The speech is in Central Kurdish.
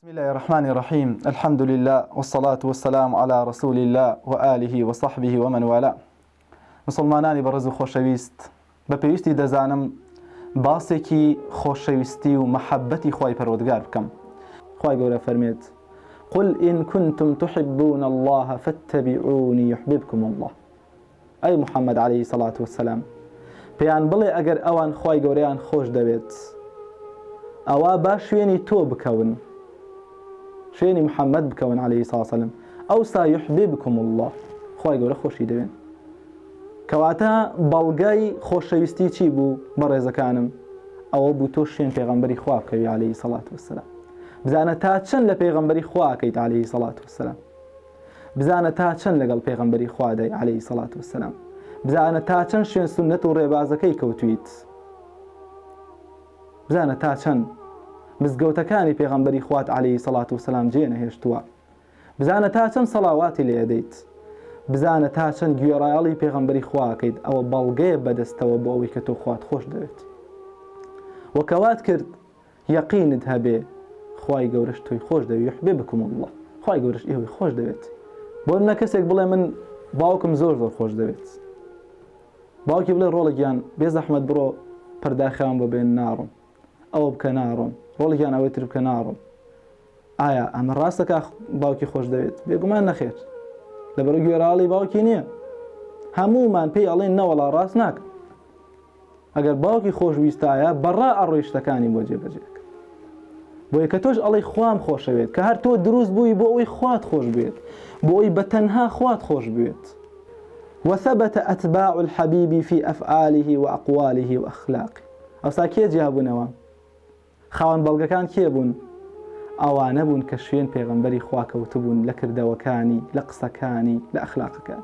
بسم الله الرحمن الرحيم الحمد لله والصلاة والسلام على رسول الله وآله وصحبه ومن والاه مسلمانانی بەڕێز و خۆشەویست بە پێویستی دەزانم باسێکی خۆشەویستی و مەحەبەتی خوای پەروەردگار بکەم. خوای گەورە فەرمێت قل إن كنتم تحبون الله فاتبعوني يحببكم الله. أي محمد عليه الصلاة والسلام پێیان بڵێ ئەگەر ئەوان خوای گەورەیان خۆش دەوێت ئەوا با شوێنی تۆ بکەون، شوێنی محەممەد بکەون عليه الصلاة والسلام، ئەوسا يحببكم الله، خوای گەورە خۆشی دەوێن. کەواتە بەڵگای خۆشەویستی چی بوو بەڕێزەکانم؟ ئەوە بوو تۆ شوێن پێغەمبەری خوا بکەوی عليه الصلاة والسلام. بزانە تا چەند لە پێغەمبەری خوا ئەکەیت عليه الصلاة والسلام، بزانە تا چەند لەگەڵ پێغەمبەری خوا دەی عليه الصلاة والسلام، بزانە تا چەند شوێن سونەت و ڕێبازەکەی کەوتویت، بزانە تا چەند مزگەوتەکانی پێغەمبەری خوات عليه الصلاة والسلام جێ نەهێشتووە، بزانە تا چەند سەڵاواتی لێ دەیت، بزانە تا چەند گوێڕایەڵی پێغەمبەری خوا ئەکەیت. ئەوە بەڵگەیە بەدەستەوە بۆ ئەوەی کە تۆ خوات خۆش دەوێت. وەکەوات کرد یەقینت هەبێ خوای گەورەش تۆی خۆش دەوێت، يحببكم الله، خوای گەورەش ئێوەی خۆش دەوێت. بۆ منە کەسێک بڵێ من باوکم زۆر خۆش دەوێت، باوکی بڵێ ڕۆڵێکیان بێ زەحمەت بڕۆ پەرداخیان بۆ بێن ناڕۆم، ئەوە بکە ناڕۆم، ڕۆڵێکیان ئەوەی تر بکە ناڕۆم. ئایا ئەمە ڕاستەکە باوکی خۆش دەوێت؟ بێگومان نەخێر، لەبەرە گوێڕاڵی باوکی نییە. هەموومان پێی ئەڵێن نەوەڵا ڕاست ناکە. ئەگەر باوکی خۆشویستایە بەڕا ئەڕۆی شتەکانی بۆ جێبەجێکە. بۆیە کە تۆش ئەڵێی خوام خۆشەوێت، کە هەر تۆ دروست بووی بۆ ئەوەی خوات خۆش بێت، بۆ ئەوەی بەتەنها خوات خۆش بێت. وثبت أتباع الحبيب في أفعاله وأقواله وأخلاقه. ئەوسا کێ جیابوونەوە؟ خاوەن بەڵگەکان کێ بوون؟ ئەوانە بوون کە شوێن پێغەمبەری خوا کەوتبوون لە کردەوەکانی، لە قسەکانی، لە ئەخلاقەکان.